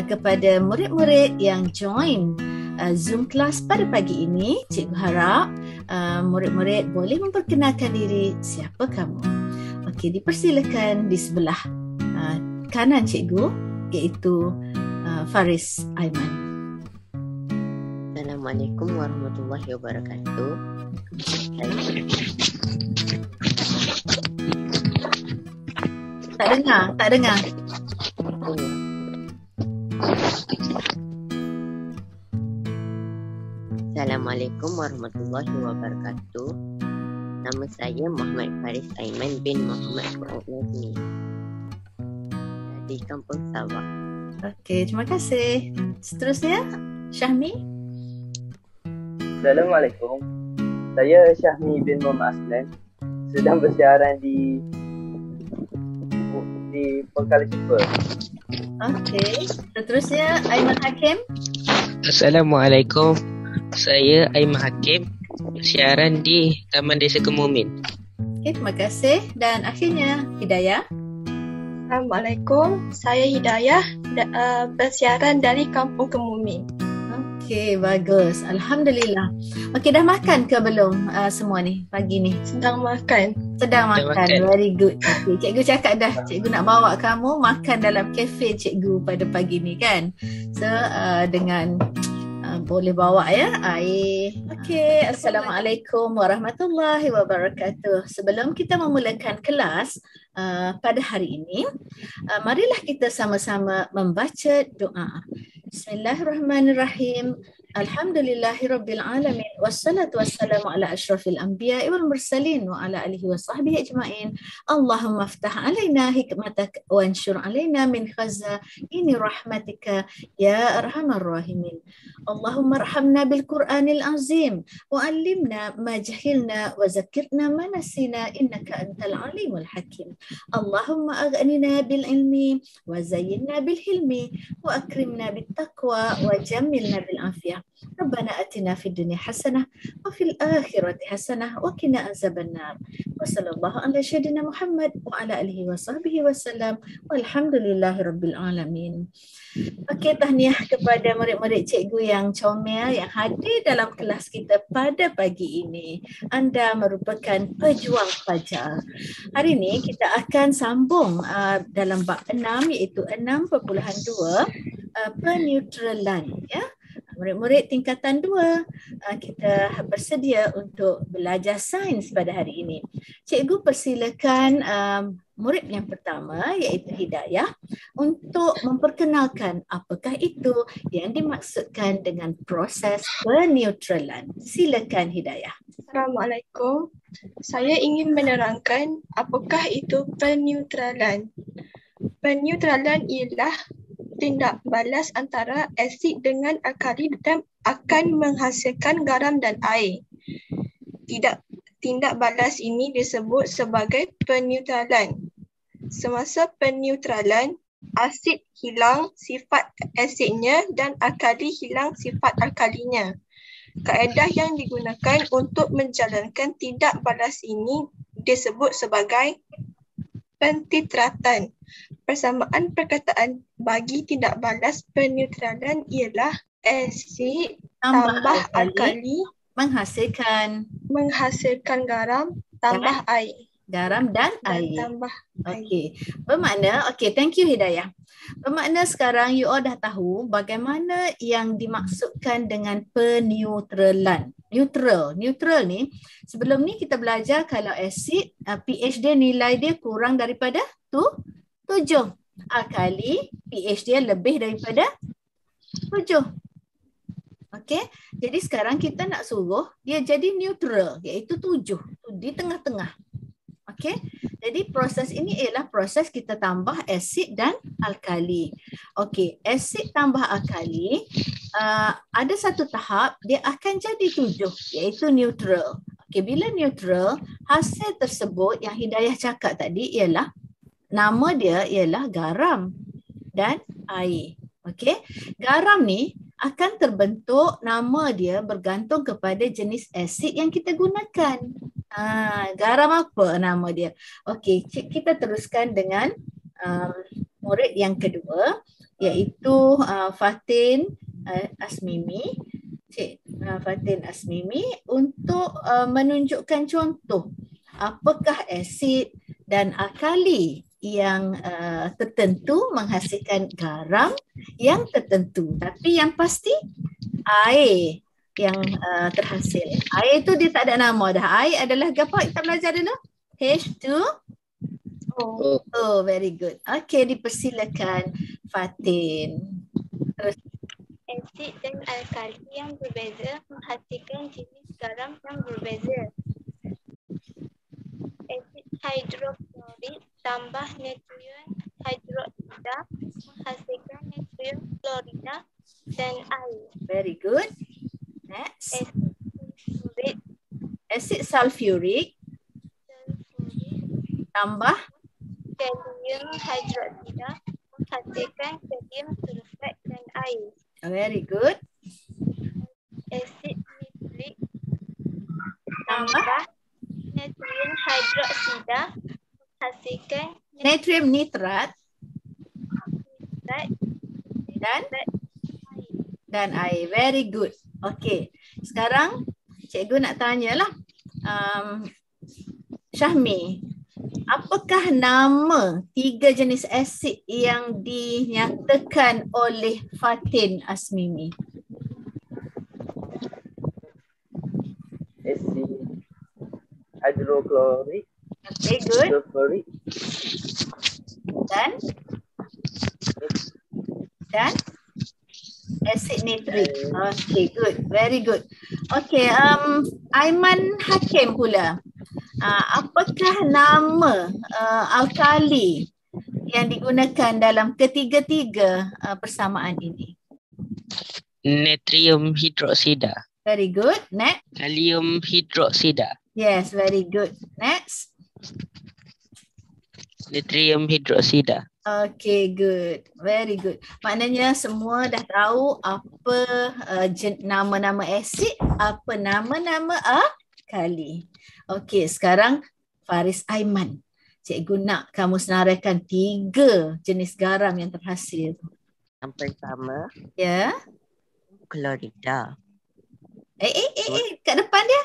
kepada murid-murid yang join Zoom kelas pada pagi ini. Cikgu harap murid-murid boleh memperkenalkan diri, siapa kamu. Okey, dipersilakan di sebelah kanan cikgu, iaitu Faris Aiman. Assalamualaikum warahmatullahi wabarakatuh. Tak dengar. Assalamualaikum warahmatullahi wabarakatuh. Nama saya Muhammad Faris Aiman bin Muhammad Fuad Nazmi di Kampung Sabah. Okey, terima kasih. Seterusnya, Syahmi. Assalamualaikum. Saya Syahmi bin Muhammad Aslan, sedang bersiaran di Perkara Super. Okey, seterusnya Aiman Hakim. Assalamualaikum. Saya Aiman Hakim, bersiaran di Taman Desa Kemumin. Okey, terima kasih. Dan akhirnya Hidayah. Assalamualaikum, saya Hidayah, bersiaran dari Kampung Kemumin. Okey, bagus. Alhamdulillah. Okey, dah makan ke belum semua ni pagi ni? Sedang makan. Sedang makan. Very good. Okay. Cikgu cakap dah, cikgu nak bawa kamu makan dalam kafe cikgu pada pagi ni kan. So, dengan boleh bawa ya air. Okey, Assalamualaikum warahmatullahi wabarakatuh. Sebelum kita memulakan kelas pada hari ini, marilah kita sama-sama membaca doa. Bismillahirrahmanirrahim. Alhamdulillahirabbil alamin wassalatu wassalamu ala asyrafil anbiya'i wal mursalin wa ala alihi wa sahbihi ajma'in. Allahumma aftah alaina hikmatak wa anshur alaina min khazaini rahmatika ya arhamar rahimin. Allahumma arhamna bil Qur'anil azim wa allimna ma jahilna wa zakkirna ma nasina innaka antal alimul hakim. Allahumma aghnina bil ilmi wa zayyinna bil hilmi wa akrimna bit taqwa wa jammilna bil afiyah. Rabbana atina fid dunya hasanah wa fil akhirati hasanah wa qina azabannar. Wa sallallahu ala sayyidina Muhammad wa ala alihi wa sahbihi wasallam. Walhamdulillahirabbil alamin. Okey, tahniah kepada murid-murid cikgu yang comel yang hadir dalam kelas kita pada pagi ini. Anda merupakan pejuang fajar. Hari ini kita akan sambung dalam bab 6, iaitu 6.2 peneutralan ya. Murid-murid tingkatan 2, kita bersedia untuk belajar sains pada hari ini. Cikgu persilakan murid yang pertama, iaitu Hidayah, untuk memperkenalkan apakah itu yang dimaksudkan dengan proses peneutralan. Silakan Hidayah. Assalamualaikum. Saya ingin menerangkan apakah itu peneutralan. Peneutralan ialah tindak balas antara asid dengan alkali dan akan menghasilkan garam dan air. Tindak balas ini disebut sebagai peneutralan. Semasa peneutralan, asid hilang sifat asidnya dan alkali hilang sifat alkalinya. Kaedah yang digunakan untuk menjalankan tindak balas ini disebut sebagai pentitratan. Persamaan perkataan bagi tindak balas peneutralan ialah asid tambah alkali menghasilkan garam tambah air. Garam dan air. Tambah Okey. Bermakna, thank you Hidayah. Bermakna sekarang you all dah tahu bagaimana yang dimaksudkan dengan peneutralan. Neutral ni, sebelum ni kita belajar kalau asid pH dia, nilai dia kurang daripada 7. Alkali pH dia lebih daripada 7. Okey. Jadi sekarang kita nak suruh dia jadi neutral, iaitu 7, di tengah-tengah. Okey. Jadi proses ini ialah proses kita tambah asid dan alkali. Okey, asid tambah alkali ada satu tahap dia akan jadi 7, iaitu neutral. Okey, bila neutral, hasil tersebut yang Hidayah cakap tadi ialah nama dia ialah garam dan air. Okey, garam ni akan terbentuk, nama dia bergantung kepada jenis asid yang kita gunakan. Garam apa nama dia? Okey, kita teruskan dengan murid yang kedua. iaitu Fatin Asmimi. Fatin Asmimi untuk menunjukkan contoh apakah asid dan alkali yang tertentu menghasilkan garam yang tertentu. Tapi yang pasti air yang terhasil. Air itu dia tak ada nama dah. Air adalah apa? Kita belajar dulu. H2O. Oh, very good. Okey, dipersilakan Fatin. Terus. Asid dan alkali yang berbeza menghasilkan jenis garam yang berbeza. Asid hidroklorid tambah natrium hidroksida menghasilkan natrium klorida dan air. Very good. Next. Asid sulfurik Asid sulfuric tambah kalium hidroksida menghasilkan kalium sulfat dan air. very good. Asid nitrik Tambah tambah natrium hidroksida menghasilkan natrium nitrat nitrat dan air. Very good. Okey. Sekarang cikgu nak tanyalah. Syahmi, apakah nama 3 jenis asid yang dinyatakan oleh Fatin Asmimi? Asid hidroklorik, Okay, good. sulfurik, Dan asid nitrik. Okay, good. Very good. Okay, Aiman Hakim pula. Apakah nama alkali yang digunakan dalam ketiga-tiga persamaan ini? Natrium hidroksida. Very good. Next. Kalium hidroksida. Yes, very good. Next. Natrium hidroksida. Okay, good. Very good. Maknanya semua dah tahu apa nama-nama asid, apa nama-nama alkali. Okey, sekarang Faris Aiman. Cikgu nak kamu senaraikan 3 jenis garam yang terhasil. Yang pertama, Ya. klorida. Kat depan dia.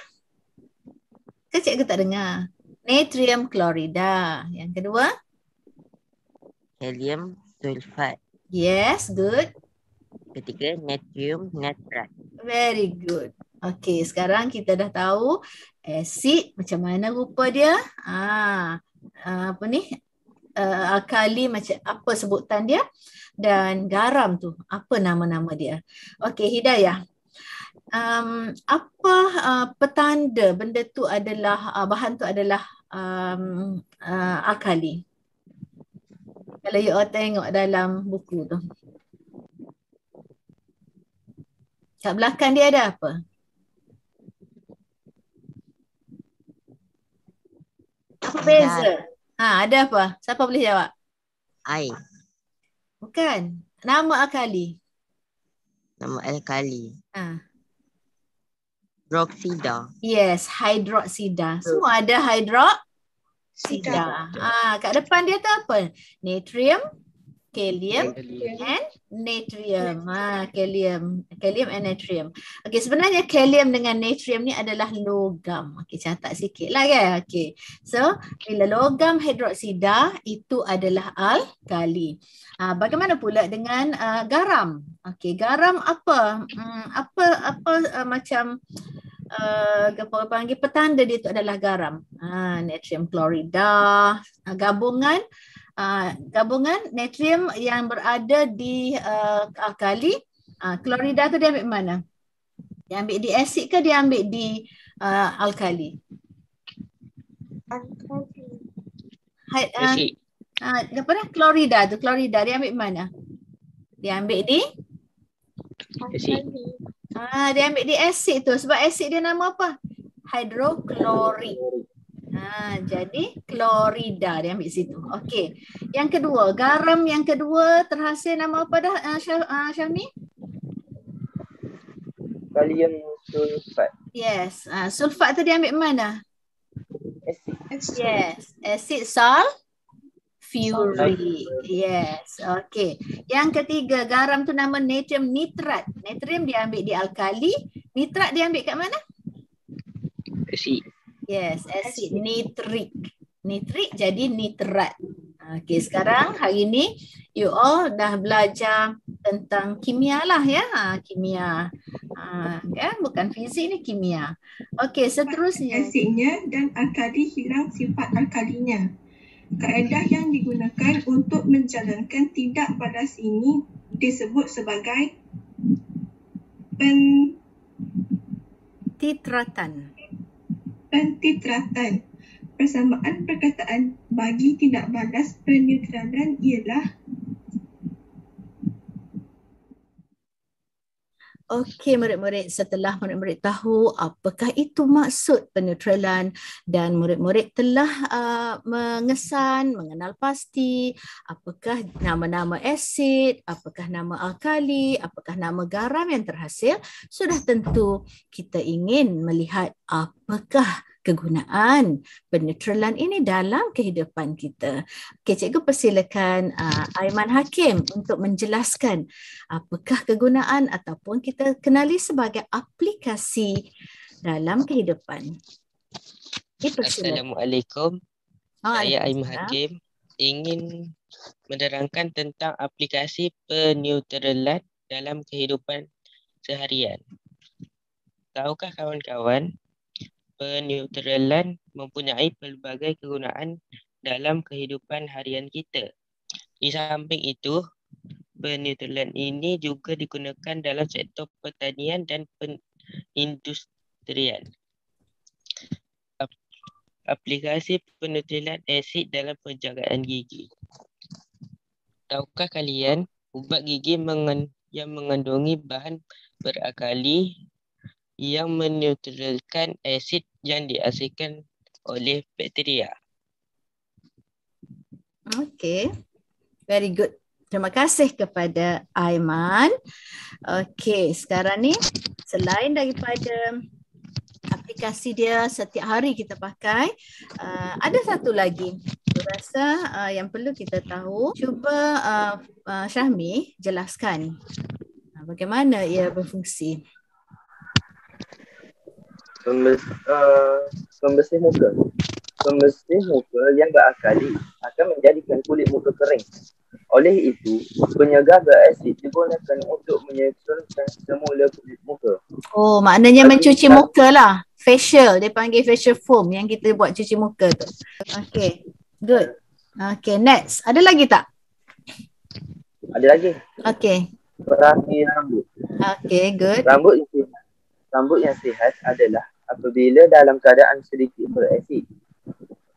Ke cikgu tak dengar? Natrium klorida. Yang kedua? Kalium sulfat. Yes, good. Ketiga, natrium nitrat. Very good. Okey, sekarang kita dah tahu asid macam mana rupa dia. Alkali macam apa sebutan dia, dan garam tu apa nama-nama dia. Okey, Hidayah. Apa petanda benda tu adalah bahan tu adalah alkali? Kalau you all tengok dalam buku tu. Kat belakang dia ada apa? Apa beza? Ada apa? Siapa boleh jawab? Air. Bukan. Nama alkali. Nama alkali. Hidroksida. Yes, hidroksida. Semua ada hidroksida. Kat depan dia tu apa? Natrium, kalium and natrium. Kalium and natrium. Okey, sebenarnya kalium dengan natrium ni adalah logam. Okey, catat sikit lah kan. Okey. So, bila logam hidroksida itu adalah alkali. Bagaimana pula dengan garam? Okey, garam apa? Macam apa panggil petanda dia itu adalah garam. Natrium klorida, gabungan natrium yang berada di alkali. Klorida tu dia ambil mana? Dia ambil di asid ke dia ambil di alkali? Asid. Apa dah? Klorida tu, klorida dia ambil mana? Dia ambil di Asid. dia ambil di asid tu sebab asid dia nama apa? Hidroklorik. Jadi klorida dia ambil situ. Okey. Yang kedua, garam yang kedua terhasil nama apa dah Syahmi? Kalium sulfat. Yes. Sulfat tu dia ambil mana? Asid. Yes. Asid sulfuric. sulfuric. Yes. Okay. Yang ketiga, garam tu nama natrium nitrat. Natrium dia ambil di alkali, nitrat dia ambil kat mana? Asid. Yes, asid nitrik. Nitrik jadi nitrat. Okay, sekarang hari ni you all dah belajar tentang kimia lah ya. Kimia. Ya, bukan fizik ni, kimia. Okay, seterusnya. Asidnya dan alkali hilang sifat alkalinya. Kaedah yang digunakan untuk menjalankan tidak balas ini disebut sebagai Titratan. pentitratan. Persamaan perkataan bagi tidak balas peneutralan ialah Okey murid-murid, setelah murid-murid tahu apakah itu maksud peneutralan dan murid-murid telah mengesan, mengenal pasti apakah nama-nama asid, apakah nama alkali, apakah nama garam yang terhasil, sudah tentu kita ingin melihat apakah kegunaan peneutralan ini dalam kehidupan kita. Okey, cikgu persilakan Aiman Hakim untuk menjelaskan apakah kegunaan ataupun kita kenali sebagai aplikasi dalam kehidupan. Assalamualaikum. Saya Aiman Hakim ingin menerangkan tentang aplikasi peneutralan dalam kehidupan seharian. Tahukah kawan-kawan, peneutralan mempunyai pelbagai kegunaan dalam kehidupan harian kita. Di samping itu, peneutralan ini juga digunakan dalam sektor pertanian dan perindustrian. Aplikasi peneutralan asid dalam penjagaan gigi. Tahukah kalian, ubat gigi yang mengandungi bahan beralkali yang meneutralkan asid yang dihasilkan oleh bakteria. Okay, very good. Terima kasih kepada Aiman. Okay, sekarang ni selain daripada aplikasi dia setiap hari kita pakai, ada satu lagi. Saya rasa yang perlu kita tahu. Cuba Syahmi jelaskan bagaimana ia berfungsi. Pembersih muka. Pembersih muka yang beralkali akan menjadikan kulit muka kering. Oleh itu, penyegar berasid digunakan untuk menyusunkan semula kulit muka. Oh, maknanya mencuci muka lah. Facial, dia panggil facial foam yang kita buat cuci muka tu. Okay, good. Okay, next. Ada lagi tak? Ada lagi. Okay. Perapi rambut. Okay, good. Rambut yang sihat adalah apabila dalam keadaan sedikit berasid.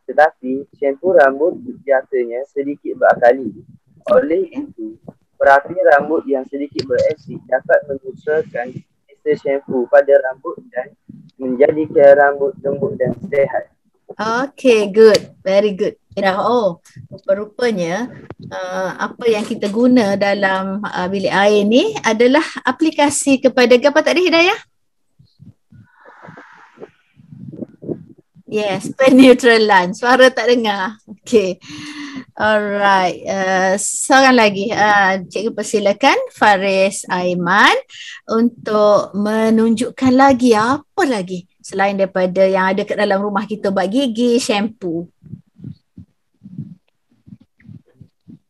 Tetapi shampoo rambut biasanya sedikit beralkali. Oleh itu, perapi rambut yang sedikit berasid dapat menggunakan sisa shampoo pada rambut dan menjadikan rambut lembut dan sihat. Okay, good. Very good. Oh, rupa-rupanya apa yang kita guna dalam bilik air ni adalah aplikasi kepada apa tadi Hidayah? Yes, peneutralan. Suara tak dengar. Okay. Alright. Seorang lagi. Cikgu persilakan Faris Aiman untuk menunjukkan lagi apa lagi selain daripada yang ada kat dalam rumah kita buat gigi, shampoo.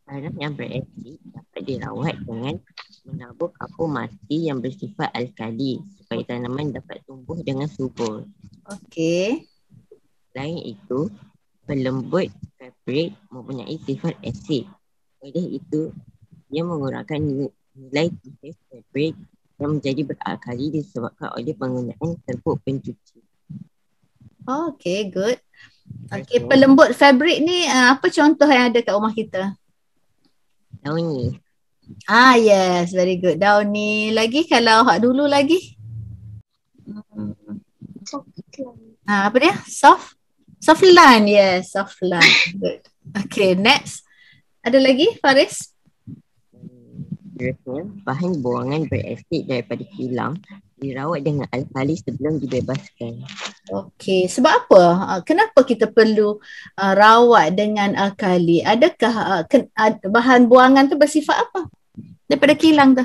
Barang yang berasid dapat dirawat dengan menabur kapur mati yang bersifat alkali supaya tanaman dapat tumbuh dengan subur. Okey. Selain itu, pelembut fabrik mempunyai sifat asid. Oleh itu, ia mengurangkan nilai pH fabrik yang menjadi beralkali disebabkan oleh penggunaan serbuk pencuci. Okey, good. Okey, pelembut fabrik ni apa contoh yang ada kat rumah kita? Daun ni. Yes, very good. Daun ni lagi kalau hak dulu lagi. Apa dia? Softline, yes, softline. Good. Okay, next. Ada lagi, Faris? Seterusnya, bahan buangan berasid daripada kilang dirawat dengan alkali sebelum dibebaskan. Okey, sebab apa? Kenapa kita perlu rawat dengan alkali? Adakah bahan buangan tu bersifat apa? Daripada kilang tu.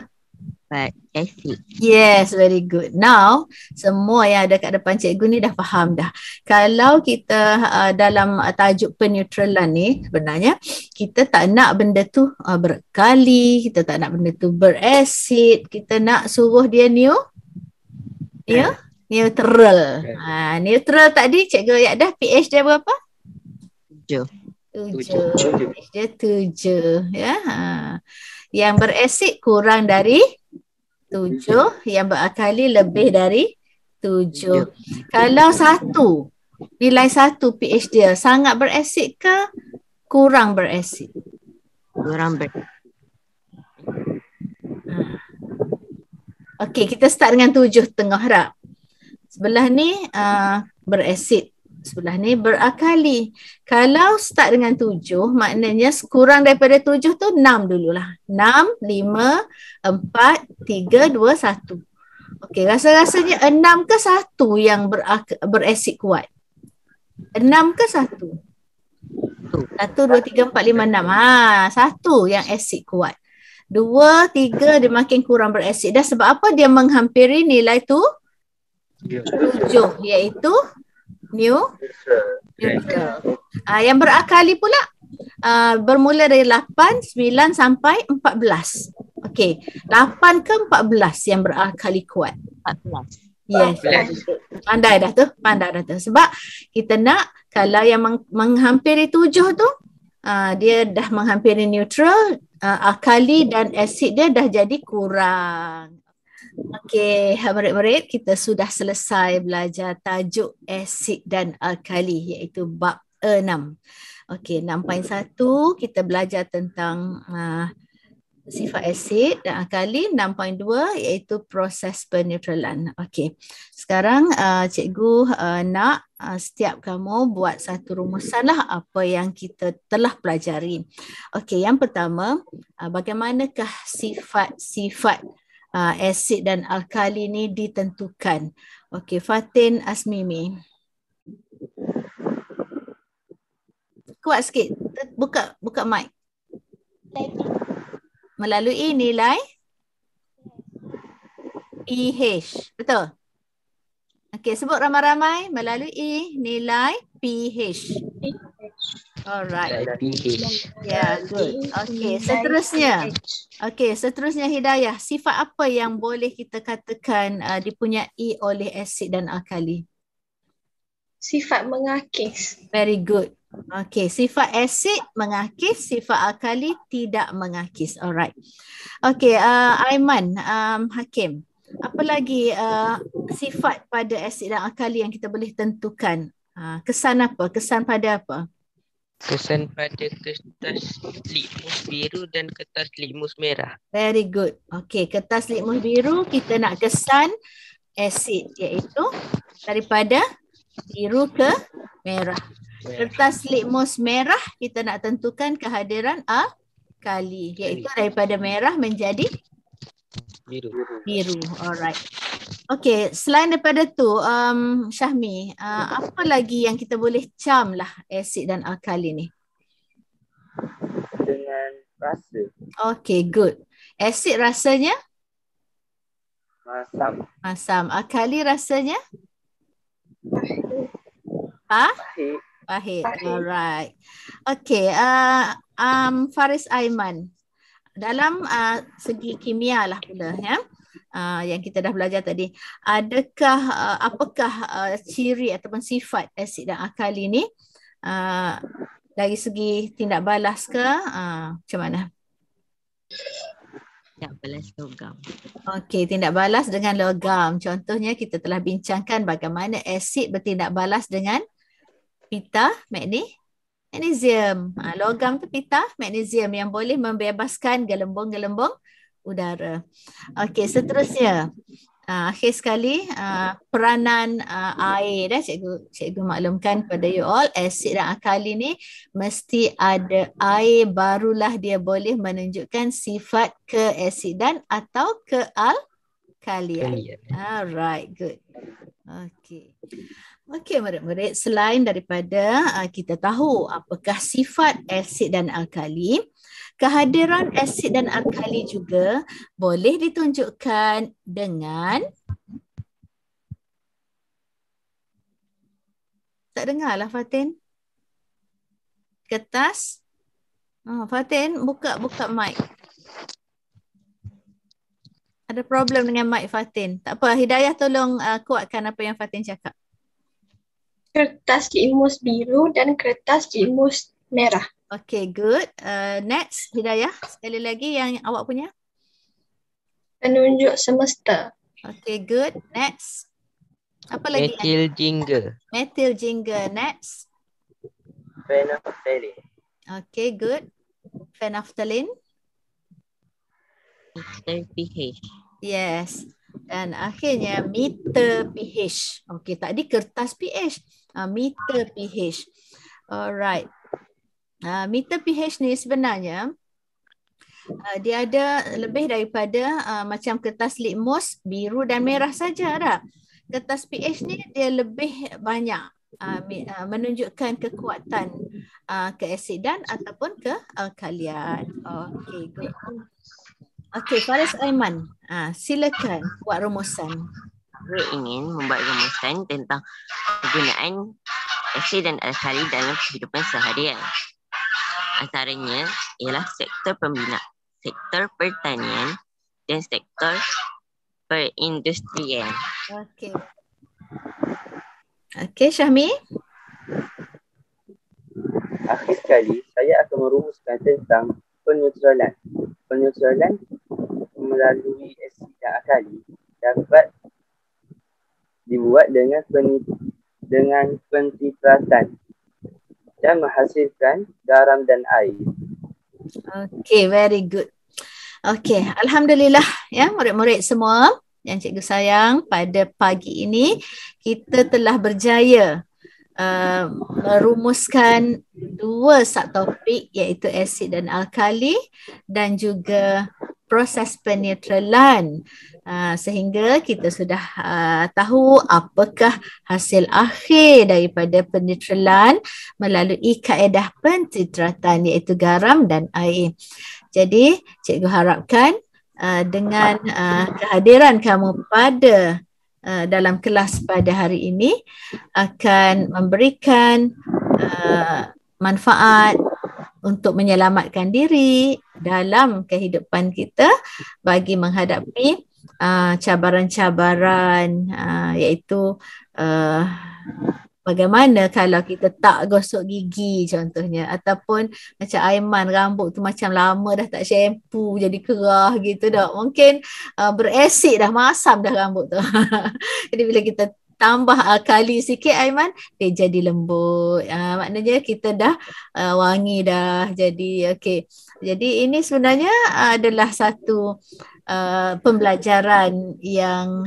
But acid. Yes, very good. Now, semua yang ada kat depan cikgu ni dah faham dah. Kalau kita dalam tajuk peneutralan ni, sebenarnya kita tak nak benda tu berkali, kita tak nak benda tu berasid, kita nak suruh dia neutral. Neutral tadi cikgu ayat dah pH dia berapa? 7. 7. pH dia 7 ya. Yang berasid kurang dari 7, yang berakali lebih dari 7. Kalau nilai 1 pH dia sangat berasid ke kurang berasid? Kurang berasid. Okey, kita start dengan 7 tengah harap. Sebelah ni berasid, sebelah ni berakali. Kalau start dengan 7, maknanya kurang daripada 7 tu 6 dululah. 6, 5, 4, 3, 2, 1. Okey, rasa-rasanya 6 ke 1 yang berasid kuat? 6 ke 1? 1, 2, 3, 4, 5, 6. 1 yang asid kuat. 2, 3 dia makin kurang berasid. Dah sebab apa dia menghampiri nilai tu? 7, iaitu neutral. Yang berakali pula bermula dari 8, 9 sampai 14. Okey, 8 ke 14 yang berakali kuat? 14. Yes. Pandai dah tu. Sebab kita nak kalau yang menghampiri 7 tu dia dah menghampiri neutral, akali dan asid dia dah jadi kurang. Okey, murid-murid, kita sudah selesai belajar tajuk asid dan alkali iaitu bab 6. Okey, 6.1 kita belajar tentang sifat asid dan alkali. 6.2 iaitu proses peneutralan. Okey, sekarang cikgu nak setiap kamu buat satu rumusan lah apa yang kita telah pelajari. Okey, yang pertama, bagaimanakah sifat-sifat asid dan alkali ni ditentukan? Okey, Fatin Asmimi. Kuat sikit. Buka mic. Melalui nilai pH. Betul? Okey, sebut ramai-ramai melalui nilai pH. Alright. Ya, good. Okey, seterusnya. Hidayah. Sifat apa yang boleh kita katakan dipunyai oleh asid dan alkali? Sifat mengakis. Very good. Okey, sifat asid mengakis, sifat alkali tidak mengakis. Alright. Okey, Aiman, Hakim. Apa lagi sifat pada asid dan alkali yang kita boleh tentukan? Kesan apa? Kesan pada apa? Kesan pada kertas litmus biru dan kertas litmus merah. Very good. Okey, kertas litmus biru kita nak kesan asid iaitu daripada biru ke merah. Kertas litmus merah kita nak tentukan kehadiran alkali iaitu daripada merah menjadi biru. Alright. Okey, selain daripada tu Syahmi, apa lagi yang kita boleh cam lah asid dan alkali ni? Dengan rasa. Okey, good. Asid rasanya? Masam. Alkali rasanya? Pahit. Alright. Okey, Faris Aiman. Dalam segi kimia lah pula ya. Yang kita dah belajar tadi. Apakah ciri ataupun sifat asid dan alkali ni dari segi tindak balas ke macam mana? Tindak balas logam. Okey, tindak balas dengan logam. Contohnya kita telah bincangkan bagaimana asid bertindak balas dengan pita, magnesium. Logam tu pita, magnesium yang boleh membebaskan gelembung-gelembung udara. Okey, seterusnya. Akhir sekali, peranan air dah cikgu maklumkan kepada you all, asid dan alkali ni mesti ada air barulah dia boleh menunjukkan sifat keasidan atau kalian. Alright, good. Okay. Okey murid-murid, selain daripada kita tahu apakah sifat asid dan alkali, kehadiran asid dan alkali juga boleh ditunjukkan dengan tak dengar lah Fatin. Kertas. Fatin buka mic. Ada problem dengan mic Fatin. Tak apa, Hidayah tolong kuatkan apa yang Fatin cakap. Kertas litmus biru dan kertas litmus merah. Okay, good. Next, Hidayah. Sekali lagi yang awak punya. Penunjuk semesta. Okay, good. Next. Apa lagi? Metil jingga. Metil jingga. Next. Phenolphthalein. Okay, good. Phenolphthalein. Meter pH. Yes. Dan akhirnya meter pH. Okay, tadi kertas pH. Meter pH. Alright. Meter pH ni sebenarnya dia ada lebih daripada macam kertas litmus biru dan merah saja dah. Kertas pH ni dia lebih banyak menunjukkan kekuatan keasidan ataupun kealkalian. Okay, good. Okay, Faris Aiman, silakan buat rumusan. Saya ingin membuat rumusan tentang penggunaan asid dan alkali dalam kehidupan seharian. Antaranya ialah sektor pembina, sektor pertanian dan sektor perindustrian. Okay. Okay, Syahmi. Akhir sekali, saya akan merumuskan tentang peneutralan. Peneutralan melalui asid dan alkali dapat dibuat dengan pentitratan dan menghasilkan garam dan air. Okay, very good. Okay, Alhamdulillah ya murid-murid semua yang cikgu sayang, pada pagi ini kita telah berjaya merumuskan dua subtopik iaitu asid dan alkali dan juga proses peneutralan sehingga kita sudah tahu apakah hasil akhir daripada peneutralan melalui kaedah pentitratan iaitu garam dan air. Jadi cikgu harapkan dengan kehadiran kamu pada dalam kelas pada hari ini akan memberikan manfaat untuk menyelamatkan diri dalam kehidupan kita bagi menghadapi cabaran-cabaran iaitu bagaimana kalau kita tak gosok gigi contohnya, ataupun macam Aiman rambut tu macam lama dah tak shampoo jadi kerah gitu dah. Mungkin berasid dah, masam dah rambut tu. Jadi bila kita tambah alkali sikit Aiman, dia jadi lembut. Maknanya kita dah wangi dah. Jadi okey. Jadi ini sebenarnya adalah satu pembelajaran yang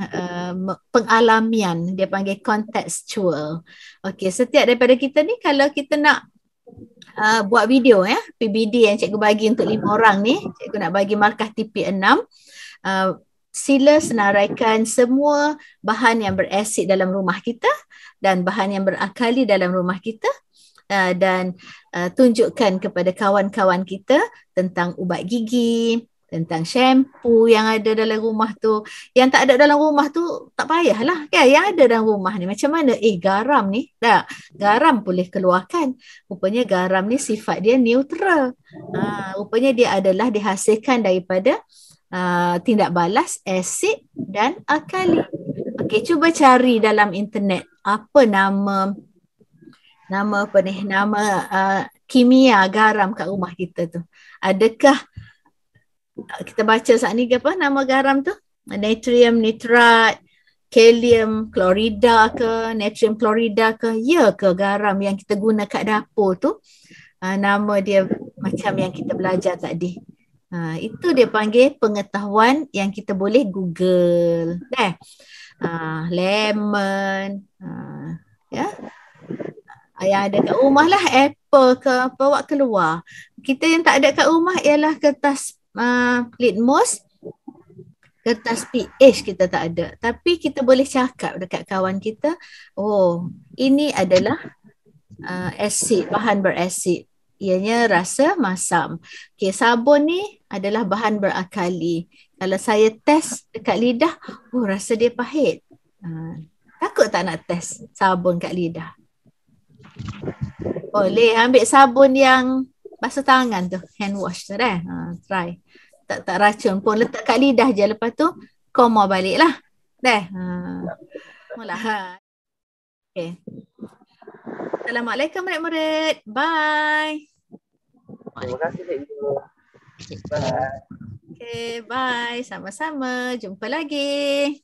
pengalamian, dia panggil contextual. Okey, setiap daripada kita ni kalau kita nak buat video PBD yang cikgu bagi untuk 5 orang ni, cikgu nak bagi markah TP6. Sila senaraikan semua bahan yang berasid dalam rumah kita dan bahan yang berakali dalam rumah kita dan tunjukkan kepada kawan-kawan kita tentang ubat gigi, tentang shampoo yang ada dalam rumah tu. Yang tak ada dalam rumah tu tak payahlah kan, yang ada dalam rumah ni macam mana? Garam ni, garam boleh keluarkan. Rupanya garam ni sifat dia neutral. Rupanya dia adalah dihasilkan daripada tindak balas asid dan alkali. Okey, cuba cari dalam internet apa nama kimia garam kat rumah kita tu. Adakah kita baca saat ni apa nama garam tu? Natrium nitrat, kalium klorida ke, natrium klorida ke? Ya ke garam yang kita guna kat dapur tu nama dia macam yang kita belajar tadi? Itu dia panggil pengetahuan yang kita boleh Google. Lemon, yang ada kat rumah lah, apple ke, bawa keluar. Kita yang tak ada kat rumah ialah kertas litmus Kertas pH kita tak ada. Tapi kita boleh cakap dekat kawan kita, oh ini adalah asid, bahan berasid. Ianya rasa masam. Okay, sabun ni adalah bahan berakali. Kalau saya test dekat lidah, oh rasa dia pahit. Takut tak nak test sabun kat lidah? Boleh ambil sabun yang basuh tangan tu, hand wash tu dah. Try. Tak racun pun, letak kat lidah je, lepas tu koma balik lah. Dah. Mula. Okay. Assalamualaikum murid-murid. Bye. Terima kasih cikgu. Bye. Okay, bye. Sama-sama. Jumpa lagi.